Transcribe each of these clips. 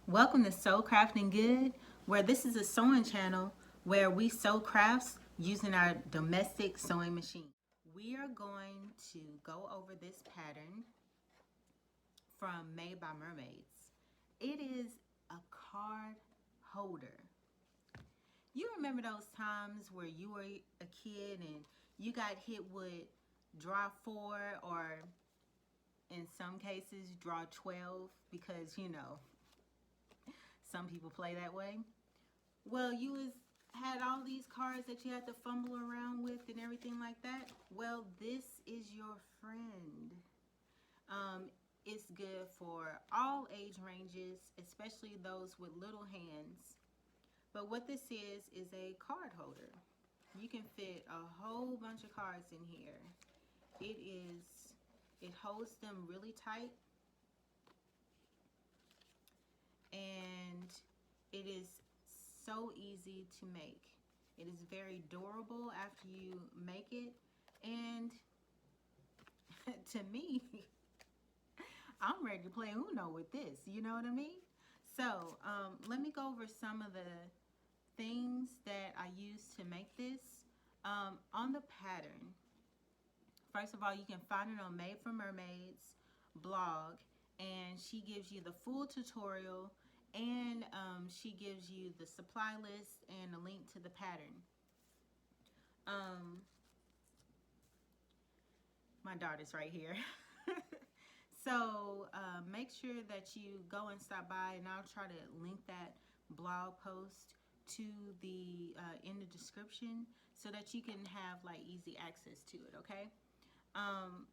Welcome to Craftin Good, where this is a sewing channel where we sew crafts using our domestic sewing machine. We are going to go over this pattern from Made by Mermaids. It is a card holder. You remember those times where you were a kid and you got hit with draw 4 or in some cases draw 12 because some people play that way. Well, had all these cards that you had to fumble around with and everything like that. Well, this is your friend. It's good for all age ranges, especially those with little hands. But what this is a card holder. You can fit a whole bunch of cards in here. It holds them really tight, and it is so easy to make. It is very durable after you make it, and to me, I'm ready to play Uno with this. You know what I mean? So let me go over some of the things that I use to make this. On the pattern, first of all, you can find it on Made for Mermaids blog, and she gives you the full tutorial, and she gives you the supply list and a link to the pattern. My daughter's right here. So make sure that you go and stop by, and I'll try to link that blog post to the in the description so that you can have like easy access to it. Okay. Um,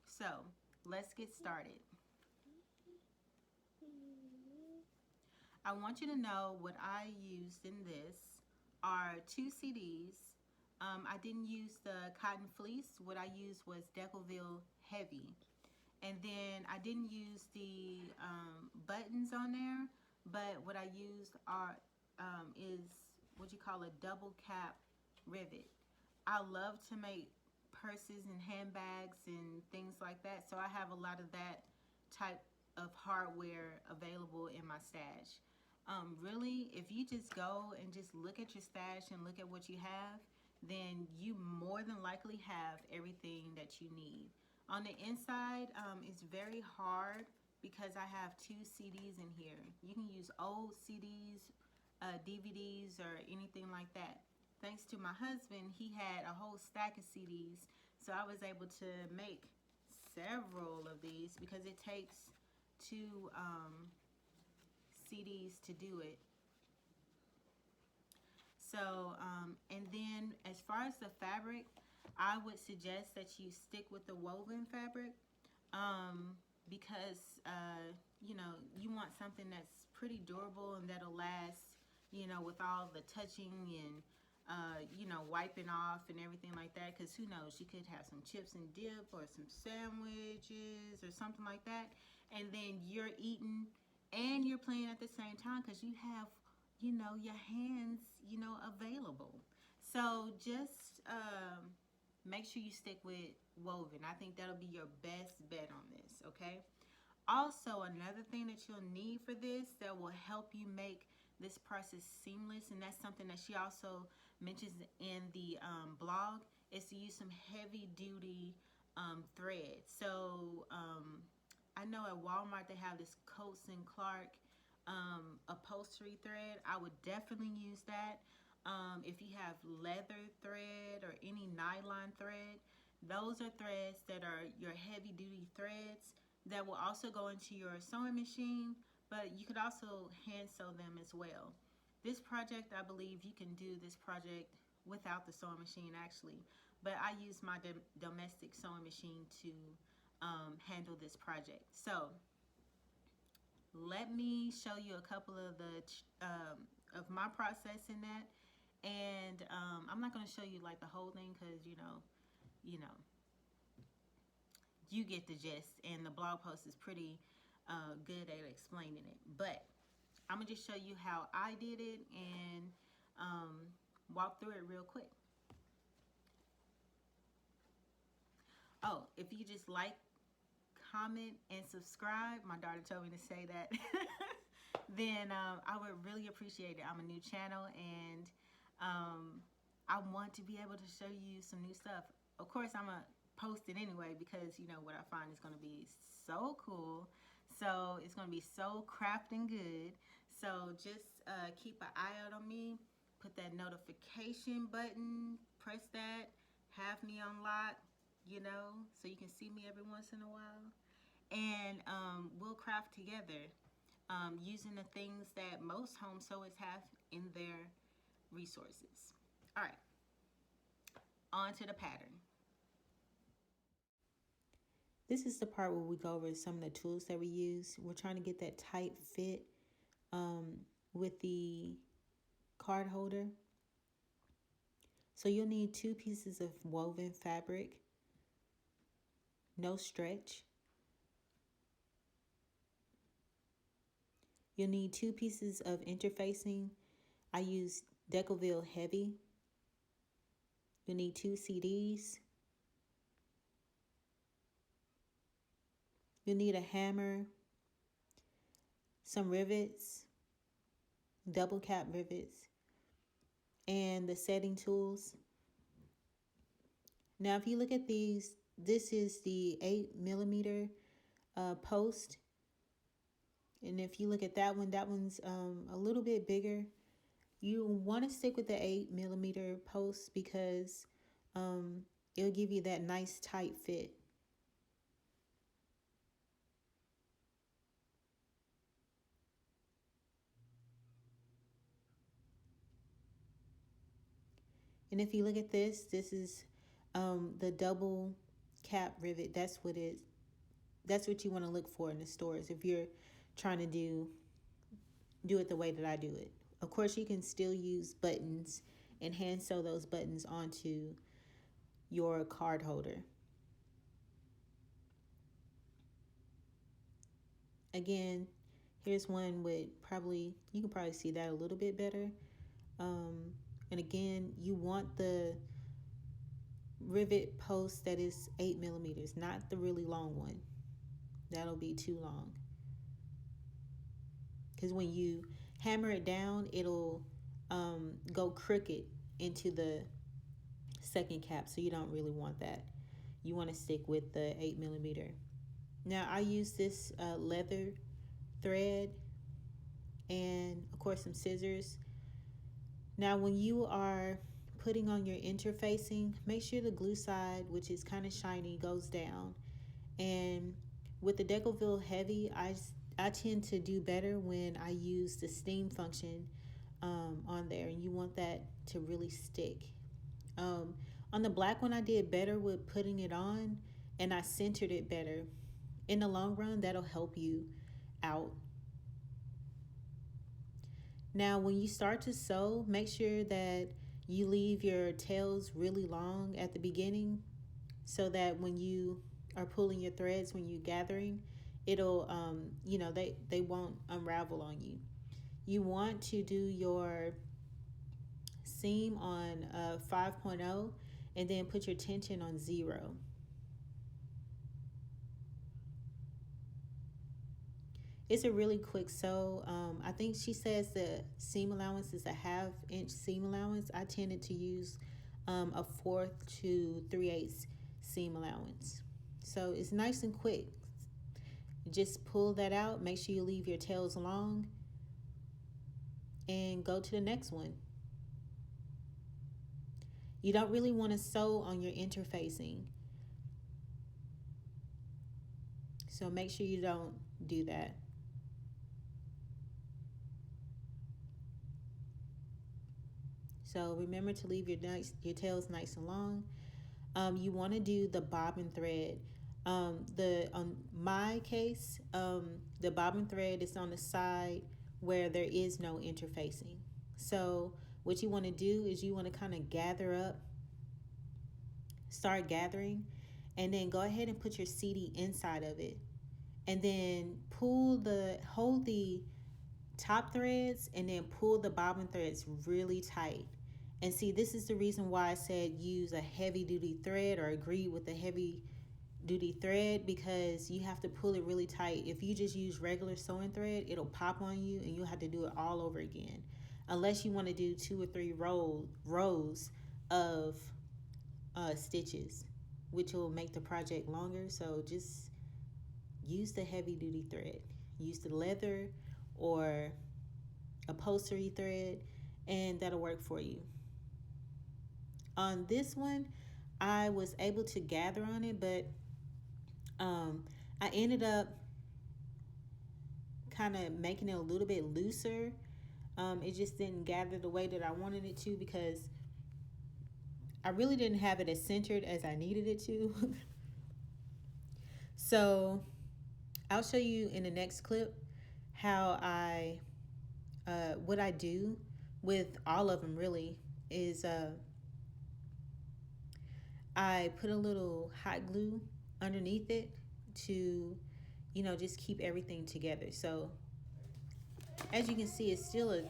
so let's get started. I want you to know what I used in this are 2 CDs. I didn't use the cotton fleece. What I used was DeCovil heavy. And then I didn't use the buttons on there, but what I used is what you call a double cap rivet. I love to make purses and handbags and things like that, so I have a lot of that type of hardware available in my stash. Really, if you just go and just look at your stash and look at what you have, then you more than likely have everything that you need. On the inside, it's very hard because I have 2 CDs in here. You can use old CDs, DVDs, or anything like that. Thanks to my husband, he had a whole stack of CDs, so I was able to make several of these because it takes 2 CDs to do it. So, and then as far as the fabric, I would suggest that you stick with the woven fabric because, you want something that's pretty durable and that'll last, with all the touching and, wiping off and everything like that. Because who knows, you could have some chips and dip or some sandwiches or something like that. And then you're eating and you're playing at the same time because you have your hands, available. So just make sure you stick with woven. I think that'll be your best bet on this, okay? Also, another thing that you'll need for this that will help you make this process seamless, and that's something that she also mentions in the blog, is to use some heavy duty thread. So I know at Walmart they have this Coats and Clark upholstery thread. I would definitely use that. If you have leather thread or any nylon thread, those are threads that are your heavy duty threads that will also go into your sewing machine, but you could also hand sew them as well. This project, I believe you can do this project without the sewing machine actually, but I use my domestic sewing machine to handle this project. So let me show you a couple of the of my process in that, and I'm not going to show you like the whole thing because you know you get the gist, and the blog post is pretty good at explaining it. But I'm gonna just show you how I did it and walk through it real quick. Oh, if you just like, comment, and subscribe, my daughter told me to say that. then I would really appreciate it. I'm a new channel, and I want to be able to show you some new stuff. Of course, I'm going to post it anyway because, you know, what I find is going to be so cool. So it's going to be so crafting good. So just keep an eye out on me. Put that notification button, press that, have me on lock, you know, so you can see me every once in a while. And we'll craft together using the things that most home sewers have in their resources. All right, on to the pattern. This is the part where we go over some of the tools that we use. We're trying to get that tight fit with the card holder. So you'll need 2 pieces of woven fabric, no stretch. You'll need 2 pieces of interfacing. I use DeCovil Heavy. You'll need 2 CDs. You'll need a hammer, some rivets, double cap rivets, and the setting tools. Now, if you look at these, this is the 8mm post. And if you look at that one's a little bit bigger. You want to stick with the 8mm post because it'll give you that nice tight fit. And if you look at this is the double cap rivet. That's what you want to look for in the stores if you're trying to do it the way that I do it. Of course, you can still use buttons and hand sew those buttons onto your card holder. Again, here's one with you can probably see that a little bit better. And again, you want the rivet post that is 8mm, not the really long one. That'll be too long. Because when you hammer it down, it'll go crooked into the second cap. So you don't really want that. You want to stick with the 8mm. Now I use this leather thread and of course some scissors. Now when you are putting on your interfacing, make sure the glue side, which is kind of shiny, goes down. And with the DeCovil Heavy, I tend to do better when I use the steam function on there, and you want that to really stick. On the black one, I did better with putting it on, and I centered it better. In the long run, that'll help you out. Now, when you start to sew, make sure that you leave your tails really long at the beginning so that when you are pulling your threads, when you're gathering, it'll, they won't unravel on you. You want to do your seam on 5.0 and then put your tension on 0. It's a really quick sew. I think she says the seam allowance is a 1/2 inch seam allowance. I tended to use a 1/4 to 3/8 seam allowance. So it's nice and quick. Just pull that out. Make sure you leave your tails long and go to the next one. You don't really want to sew on your interfacing. So make sure you don't do that. So remember to leave your tails nice and long. You want to do the bobbin thread. On my case, the bobbin thread is on the side where there is no interfacing. So what you want to do is you want to kind of start gathering, and then go ahead and put your CD inside of it, and then hold the top threads, and then pull the bobbin threads really tight. And see, this is the reason why I said use a heavy duty thread, or agree with the heavy duty thread because you have to pull it really tight. If you just use regular sewing thread, it'll pop on you and you'll have to do it all over again. Unless you want to do 2 or 3 rows of stitches, which will make the project longer. So just use the heavy duty thread. Use the leather or upholstery thread, and that'll work for you. On this one, I was able to gather on it, but I ended up kind of making it a little bit looser. It just didn't gather the way that I wanted it to because I really didn't have it as centered as I needed it to. So I'll show you in the next clip how what I do with all of them really is I put a little hot glue underneath it to, just keep everything together. So as you can see, it's still a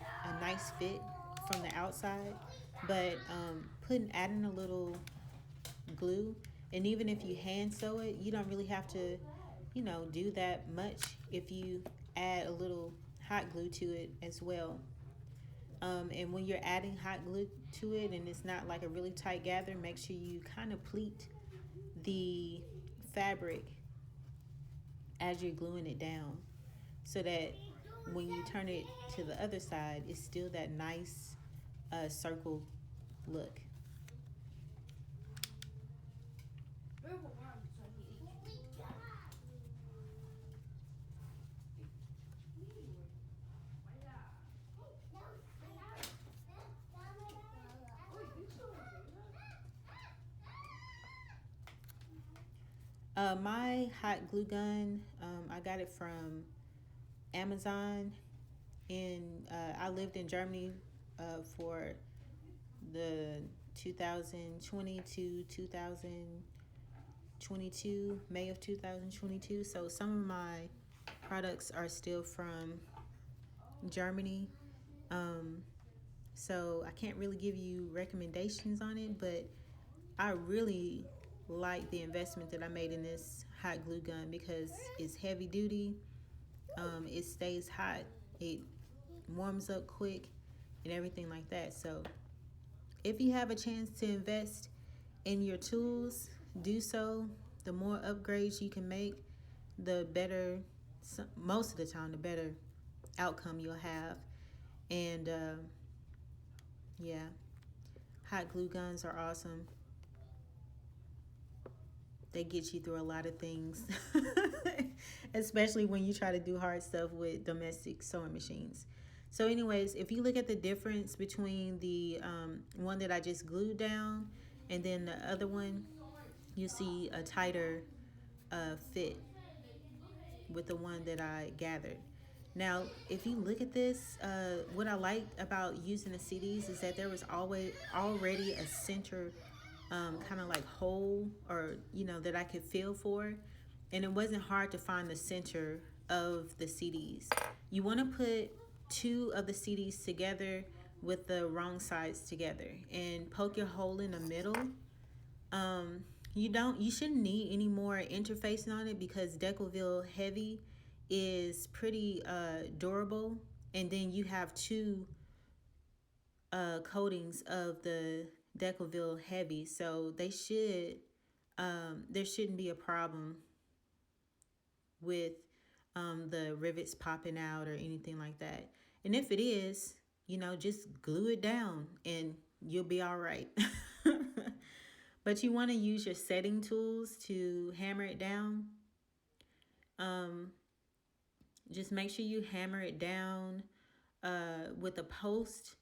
nice fit from the outside, but adding a little glue, and even if you hand sew it, you don't really have to, do that much if you add a little hot glue to it as well. And when you're adding hot glue to it and it's not like a really tight gather, make sure you kind of pleat the fabric as you're gluing it down so that when you turn it to the other side, it's still that nice circle look. My hot glue gun, I got it from Amazon. I lived in Germany for the 2020 to 2022, May of 2022. So some of my products are still from Germany. So I can't really give you recommendations on it, but I really like the investment that I made in this hot glue gun because it's heavy duty. It stays hot. It warms up quick and everything like that. So if you have a chance to invest in your tools, do so. The more upgrades you can make, the better, most of the time, the better outcome you'll have. And yeah, hot glue guns are awesome. They get you through a lot of things, especially when you try to do hard stuff with domestic sewing machines. So anyways, if you look at the difference between the one that I just glued down and then the other one, you see a tighter fit with the one that I gathered. Now, if you look at this, what I liked about using the CDs is that there was already a center kind of like hole, or that I could feel for, and it wasn't hard to find the center of the CDs. You want to put 2 of the CDs together with the wrong sides together and poke your hole in the middle. You shouldn't need any more interfacing on it because DeCovil heavy is pretty durable, and then you have 2 coatings of the DeCovil heavy, so there shouldn't be a problem with the rivets popping out or anything like that. And if it is, just glue it down and you'll be all right. But you want to use your setting tools to hammer it down. Just make sure you hammer it down with a post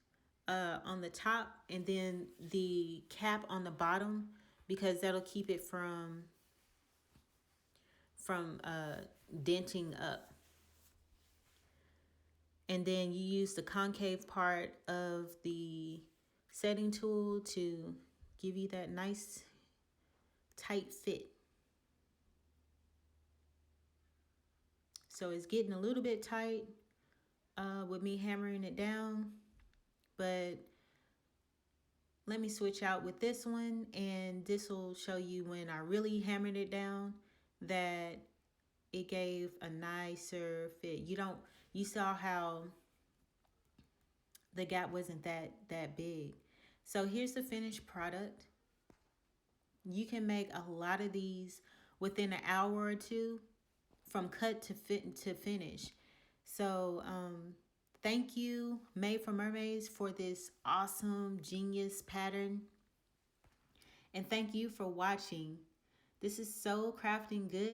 on the top and then the cap on the bottom, because that'll keep it from denting up. And then you use the concave part of the setting tool to give you that nice tight fit. So it's getting a little bit tight with me hammering it down, but let me switch out with this one, and this will show you when I really hammered it down that it gave a nicer fit. You saw how the gap wasn't that big. So here's the finished product. You can make a lot of these within an hour or two from cut to fit to finish. So thank you, Made for Mermaids, for this awesome genius pattern. And thank you for watching. This is so crafting good.